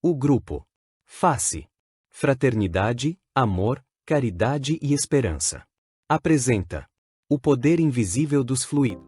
O grupo. Face. Fraternidade, amor, caridade e esperança. Apresenta. O poder invisível dos fluidos.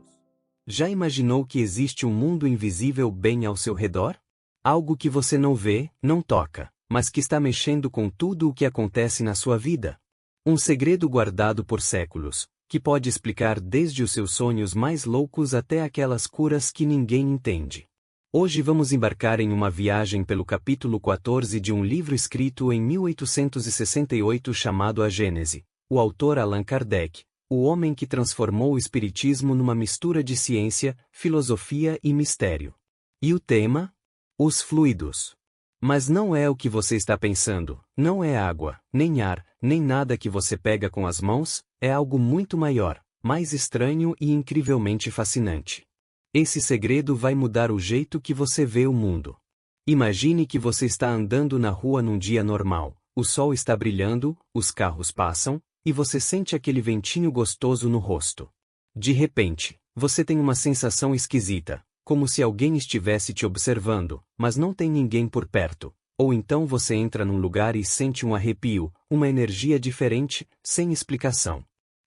Já imaginou que existe um mundo invisível bem ao seu redor? Algo que você não vê, não toca, mas que está mexendo com tudo o que acontece na sua vida? Um segredo guardado por séculos, que pode explicar desde os seus sonhos mais loucos até aquelas curas que ninguém entende. Hoje vamos embarcar em uma viagem pelo capítulo 14 de um livro escrito em 1868 chamado A Gênese. O autor Allan Kardec, o homem que transformou o espiritismo numa mistura de ciência, filosofia e mistério. E o tema? Os fluidos. Mas não é o que você está pensando, não é água, nem ar, nem nada que você pega com as mãos, é algo muito maior, mais estranho e incrivelmente fascinante. Esse segredo vai mudar o jeito que você vê o mundo. Imagine que você está andando na rua num dia normal, o sol está brilhando, os carros passam, e você sente aquele ventinho gostoso no rosto. De repente, você tem uma sensação esquisita, como se alguém estivesse te observando, mas não tem ninguém por perto. Ou então você entra num lugar e sente um arrepio, uma energia diferente, sem explicação.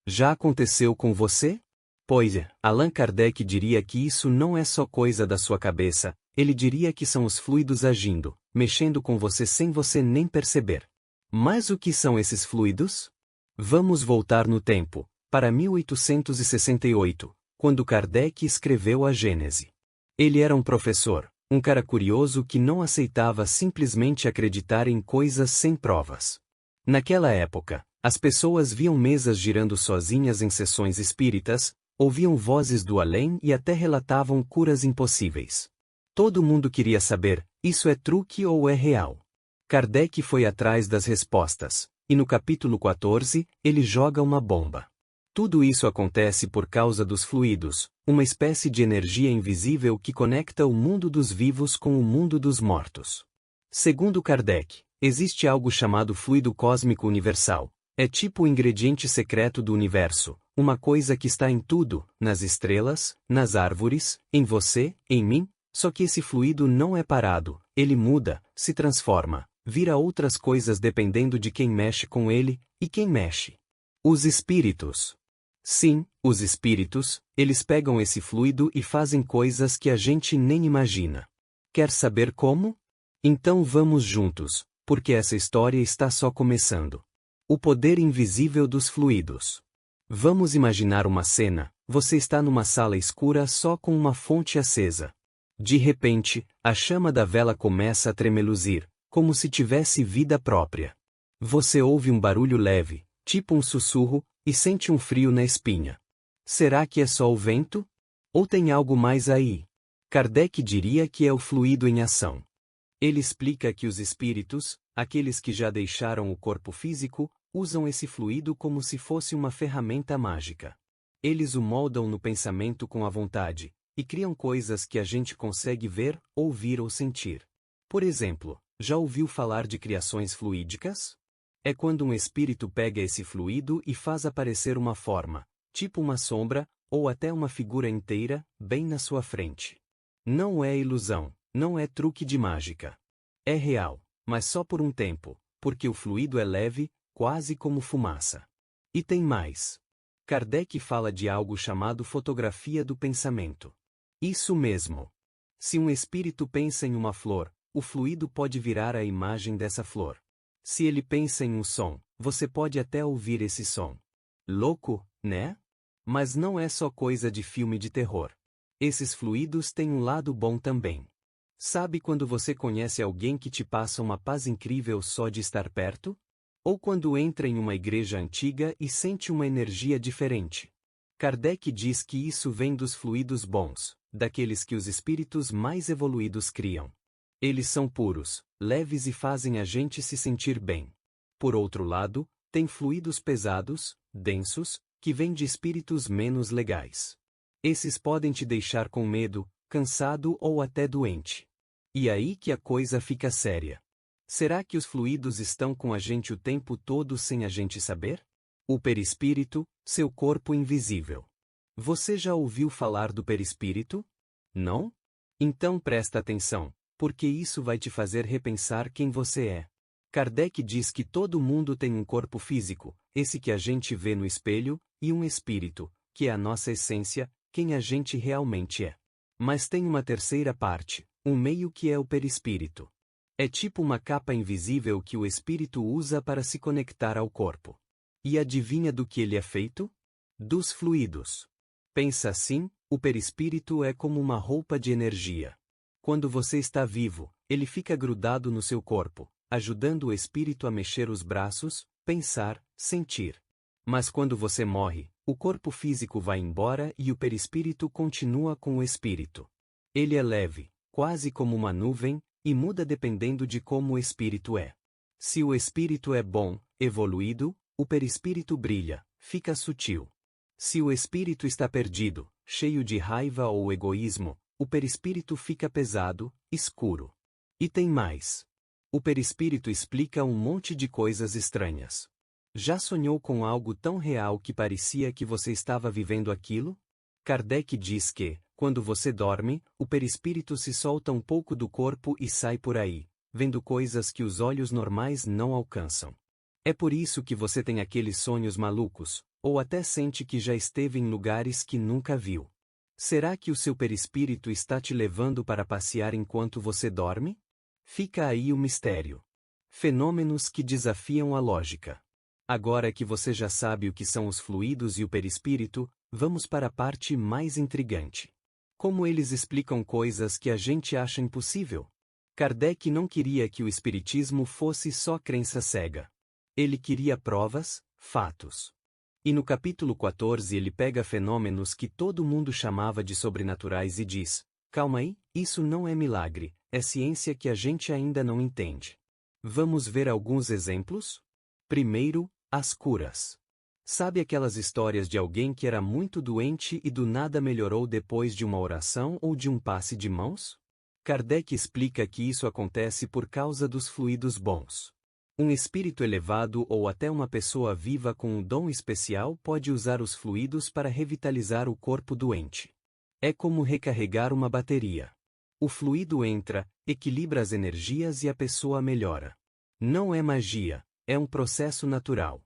Já aconteceu com você? Pois é, Allan Kardec diria que isso não é só coisa da sua cabeça, ele diria que são os fluidos agindo, mexendo com você sem você nem perceber. Mas o que são esses fluidos? Vamos voltar no tempo, para 1868, quando Kardec escreveu a Gênese. Ele era um professor, um cara curioso que não aceitava simplesmente acreditar em coisas sem provas. Naquela época, as pessoas viam mesas girando sozinhas em sessões espíritas, ouviam vozes do além e até relatavam curas impossíveis. Todo mundo queria saber, isso é truque ou é real? Kardec foi atrás das respostas, e no capítulo 14, ele joga uma bomba. Tudo isso acontece por causa dos fluidos, uma espécie de energia invisível que conecta o mundo dos vivos com o mundo dos mortos. Segundo Kardec, existe algo chamado fluido cósmico universal. É tipo o ingrediente secreto do universo, uma coisa que está em tudo, nas estrelas, nas árvores, em você, em mim, só que esse fluido não é parado, ele muda, se transforma, vira outras coisas dependendo de quem mexe com ele, e quem mexe. Os espíritos. Sim, os espíritos, eles pegam esse fluido e fazem coisas que a gente nem imagina. Quer saber como? Então vamos juntos, porque essa história está só começando. O poder invisível dos fluidos. Vamos imaginar uma cena, você está numa sala escura só com uma fonte acesa. De repente, a chama da vela começa a tremeluzir, como se tivesse vida própria. Você ouve um barulho leve, tipo um sussurro, e sente um frio na espinha. Será que é só o vento? Ou tem algo mais aí? Kardec diria que é o fluido em ação. Ele explica que os espíritos, aqueles que já deixaram o corpo físico, usam esse fluido como se fosse uma ferramenta mágica. Eles o moldam no pensamento com a vontade, e criam coisas que a gente consegue ver, ouvir ou sentir. Por exemplo, já ouviu falar de criações fluídicas? É quando um espírito pega esse fluido e faz aparecer uma forma, tipo uma sombra, ou até uma figura inteira, bem na sua frente. Não é ilusão, não é truque de mágica. É real, mas só por um tempo, porque o fluido é leve, quase como fumaça. E tem mais. Kardec fala de algo chamado fotografia do pensamento. Isso mesmo. Se um espírito pensa em uma flor, o fluido pode virar a imagem dessa flor. Se ele pensa em um som, você pode até ouvir esse som. Louco, né? Mas não é só coisa de filme de terror. Esses fluidos têm um lado bom também. Sabe quando você conhece alguém que te passa uma paz incrível só de estar perto? Ou quando entra em uma igreja antiga e sente uma energia diferente? Kardec diz que isso vem dos fluidos bons, daqueles que os espíritos mais evoluídos criam. Eles são puros, leves e fazem a gente se sentir bem. Por outro lado, tem fluidos pesados, densos, que vêm de espíritos menos legais. Esses podem te deixar com medo, cansado ou até doente. E aí que a coisa fica séria. Será que os fluidos estão com a gente o tempo todo sem a gente saber? O perispírito, seu corpo invisível. Você já ouviu falar do perispírito? Não? Então presta atenção. Porque isso vai te fazer repensar quem você é. Kardec diz que todo mundo tem um corpo físico, esse que a gente vê no espelho, e um espírito, que é a nossa essência, quem a gente realmente é. Mas tem uma terceira parte, um meio que é o perispírito. É tipo uma capa invisível que o espírito usa para se conectar ao corpo. E adivinha do que ele é feito? Dos fluidos. Pensa assim, o perispírito é como uma roupa de energia. Quando você está vivo, ele fica grudado no seu corpo, ajudando o espírito a mexer os braços, pensar, sentir. Mas quando você morre, o corpo físico vai embora e o perispírito continua com o espírito. Ele é leve, quase como uma nuvem, e muda dependendo de como o espírito é. Se o espírito é bom, evoluído, o perispírito brilha, fica sutil. Se o espírito está perdido, cheio de raiva ou egoísmo, o perispírito fica pesado, escuro. E tem mais. O perispírito explica um monte de coisas estranhas. Já sonhou com algo tão real que parecia que você estava vivendo aquilo? Kardec diz que, quando você dorme, o perispírito se solta um pouco do corpo e sai por aí, vendo coisas que os olhos normais não alcançam. É por isso que você tem aqueles sonhos malucos, ou até sente que já esteve em lugares que nunca viu. Será que o seu perispírito está te levando para passear enquanto você dorme? Fica aí o mistério. Fenômenos que desafiam a lógica. Agora que você já sabe o que são os fluidos e o perispírito, vamos para a parte mais intrigante. Como eles explicam coisas que a gente acha impossível? Kardec não queria que o espiritismo fosse só crença cega. Ele queria provas, fatos. E no capítulo 14 ele pega fenômenos que todo mundo chamava de sobrenaturais e diz: calma aí, isso não é milagre, é ciência que a gente ainda não entende. Vamos ver alguns exemplos? Primeiro, as curas. Sabe aquelas histórias de alguém que era muito doente e do nada melhorou depois de uma oração ou de um passe de mãos? Kardec explica que isso acontece por causa dos fluidos bons. Um espírito elevado ou até uma pessoa viva com um dom especial pode usar os fluidos para revitalizar o corpo doente. É como recarregar uma bateria. O fluido entra, equilibra as energias e a pessoa melhora. Não é magia, é um processo natural.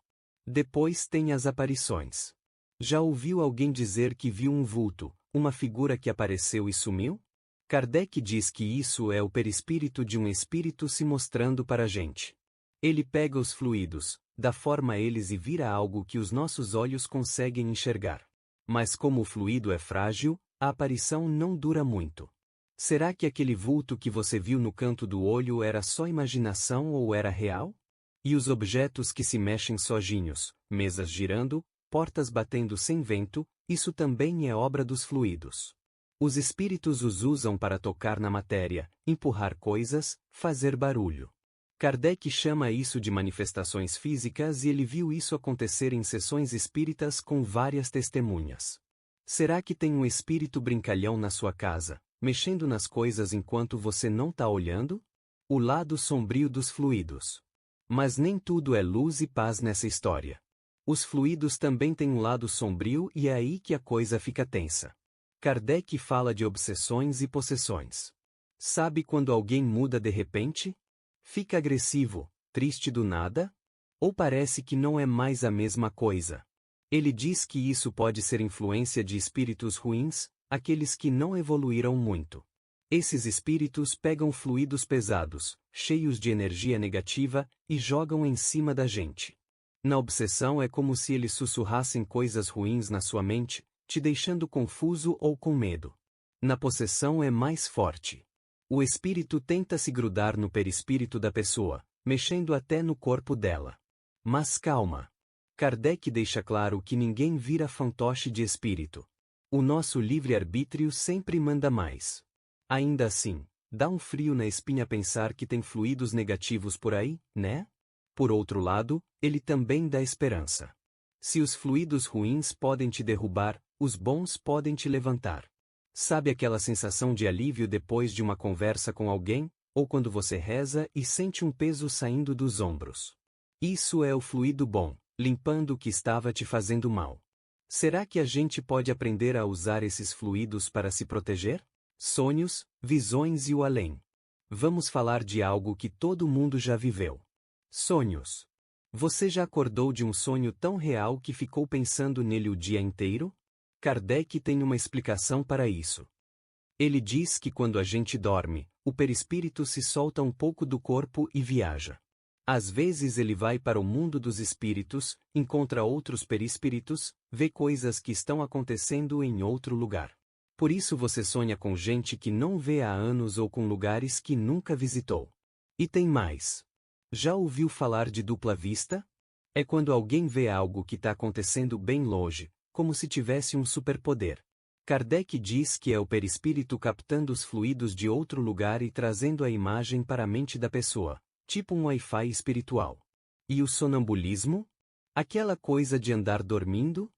Depois tem as aparições. Já ouviu alguém dizer que viu um vulto, uma figura que apareceu e sumiu? Kardec diz que isso é o perispírito de um espírito se mostrando para a gente. Ele pega os fluidos, dá forma a eles e vira algo que os nossos olhos conseguem enxergar. Mas como o fluido é frágil, a aparição não dura muito. Será que aquele vulto que você viu no canto do olho era só imaginação ou era real? E os objetos que se mexem sozinhos, mesas girando, portas batendo sem vento, isso também é obra dos fluidos. Os espíritos os usam para tocar na matéria, empurrar coisas, fazer barulho. Kardec chama isso de manifestações físicas e ele viu isso acontecer em sessões espíritas com várias testemunhas. Será que tem um espírito brincalhão na sua casa, mexendo nas coisas enquanto você não está olhando? O lado sombrio dos fluidos. Mas nem tudo é luz e paz nessa história. Os fluidos também têm um lado sombrio e é aí que a coisa fica tensa. Kardec fala de obsessões e possessões. Sabe quando alguém muda de repente? Fica agressivo, triste do nada? Ou parece que não é mais a mesma coisa? Ele diz que isso pode ser influência de espíritos ruins, aqueles que não evoluíram muito. Esses espíritos pegam fluidos pesados, cheios de energia negativa, e jogam em cima da gente. Na obsessão é como se eles sussurrassem coisas ruins na sua mente, te deixando confuso ou com medo. Na possessão é mais forte. O espírito tenta se grudar no perispírito da pessoa, mexendo até no corpo dela. Mas calma. Kardec deixa claro que ninguém vira fantoche de espírito. O nosso livre-arbítrio sempre manda mais. Ainda assim, dá um frio na espinha pensar que tem fluidos negativos por aí, né? Por outro lado, ele também dá esperança. Se os fluidos ruins podem te derrubar, os bons podem te levantar. Sabe aquela sensação de alívio depois de uma conversa com alguém, ou quando você reza e sente um peso saindo dos ombros? Isso é o fluido bom, limpando o que estava te fazendo mal. Será que a gente pode aprender a usar esses fluidos para se proteger? Sonhos, visões e o além. Vamos falar de algo que todo mundo já viveu. Sonhos. Você já acordou de um sonho tão real que ficou pensando nele o dia inteiro? Kardec tem uma explicação para isso. Ele diz que quando a gente dorme, o perispírito se solta um pouco do corpo e viaja. Às vezes ele vai para o mundo dos espíritos, encontra outros perispíritos, vê coisas que estão acontecendo em outro lugar. Por isso você sonha com gente que não vê há anos ou com lugares que nunca visitou. E tem mais. Já ouviu falar de dupla vista? É quando alguém vê algo que está acontecendo bem longe, como se tivesse um superpoder. Kardec diz que é o perispírito captando os fluidos de outro lugar e trazendo a imagem para a mente da pessoa, tipo um Wi-Fi espiritual. E o sonambulismo? Aquela coisa de andar dormindo?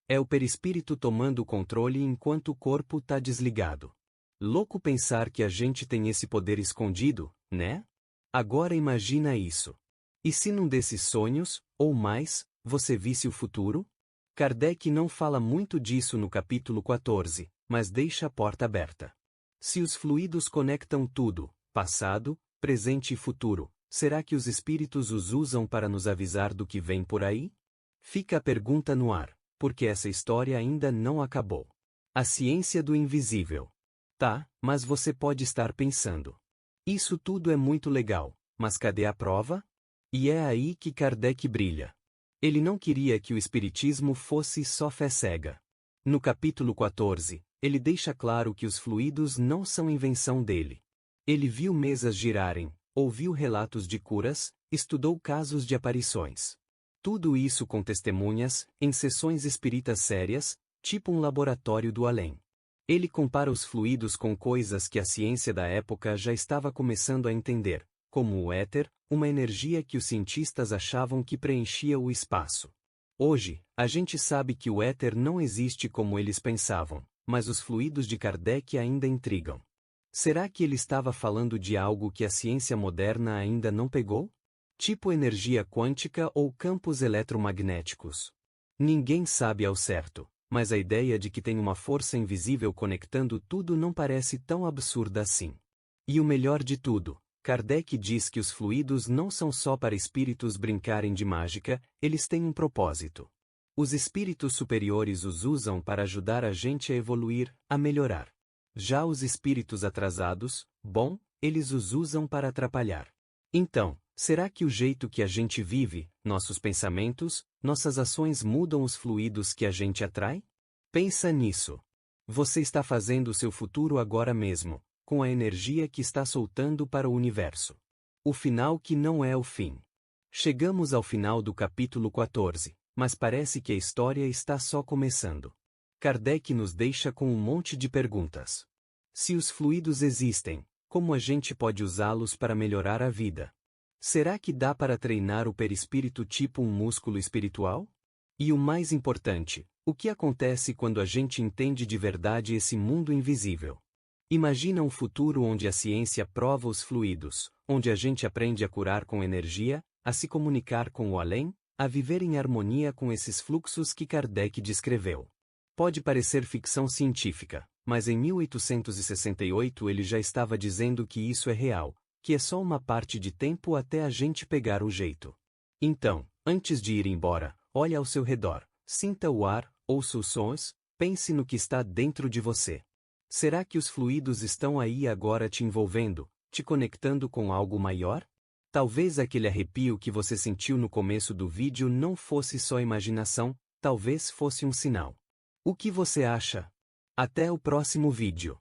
É o perispírito tomando o controle enquanto o corpo está desligado. Louco pensar que a gente tem esse poder escondido, né? Agora imagina isso. E se num desses sonhos, ou mais, você visse o futuro? Kardec não fala muito disso no capítulo 14, mas deixa a porta aberta. Se os fluidos conectam tudo, passado, presente e futuro, será que os espíritos os usam para nos avisar do que vem por aí? Fica a pergunta no ar, porque essa história ainda não acabou. A ciência do invisível. Tá, mas você pode estar pensando. Isso tudo é muito legal, mas cadê a prova? E é aí que Kardec brilha. Ele não queria que o espiritismo fosse só fé cega. No capítulo 14, ele deixa claro que os fluidos não são invenção dele. Ele viu mesas girarem, ouviu relatos de curas, estudou casos de aparições. Tudo isso com testemunhas, em sessões espíritas sérias, tipo um laboratório do além. Ele compara os fluidos com coisas que a ciência da época já estava começando a entender, como o éter, uma energia que os cientistas achavam que preenchia o espaço. Hoje, a gente sabe que o éter não existe como eles pensavam, mas os fluidos de Kardec ainda intrigam. Será que ele estava falando de algo que a ciência moderna ainda não pegou? Tipo energia quântica ou campos eletromagnéticos? Ninguém sabe ao certo, mas a ideia de que tem uma força invisível conectando tudo não parece tão absurda assim. E o melhor de tudo, Kardec diz que os fluidos não são só para espíritos brincarem de mágica, eles têm um propósito. Os espíritos superiores os usam para ajudar a gente a evoluir, a melhorar. Já os espíritos atrasados, bom, eles os usam para atrapalhar. Então, será que o jeito que a gente vive, nossos pensamentos, nossas ações mudam os fluidos que a gente atrai? Pensa nisso. Você está fazendo o seu futuro agora mesmo, com a energia que está soltando para o universo. O final que não é o fim. Chegamos ao final do capítulo 14, mas parece que a história está só começando. Kardec nos deixa com um monte de perguntas. Se os fluidos existem, como a gente pode usá-los para melhorar a vida? Será que dá para treinar o perispírito tipo um músculo espiritual? E o mais importante, o que acontece quando a gente entende de verdade esse mundo invisível? Imagina um futuro onde a ciência prova os fluidos, onde a gente aprende a curar com energia, a se comunicar com o além, a viver em harmonia com esses fluxos que Kardec descreveu. Pode parecer ficção científica, mas em 1868 ele já estava dizendo que isso é real, que é só uma parte de tempo até a gente pegar o jeito. Então, antes de ir embora, olhe ao seu redor, sinta o ar, ouça os sons, pense no que está dentro de você. Será que os fluidos estão aí agora te envolvendo, te conectando com algo maior? Talvez aquele arrepio que você sentiu no começo do vídeo não fosse só imaginação, talvez fosse um sinal. O que você acha? Até o próximo vídeo.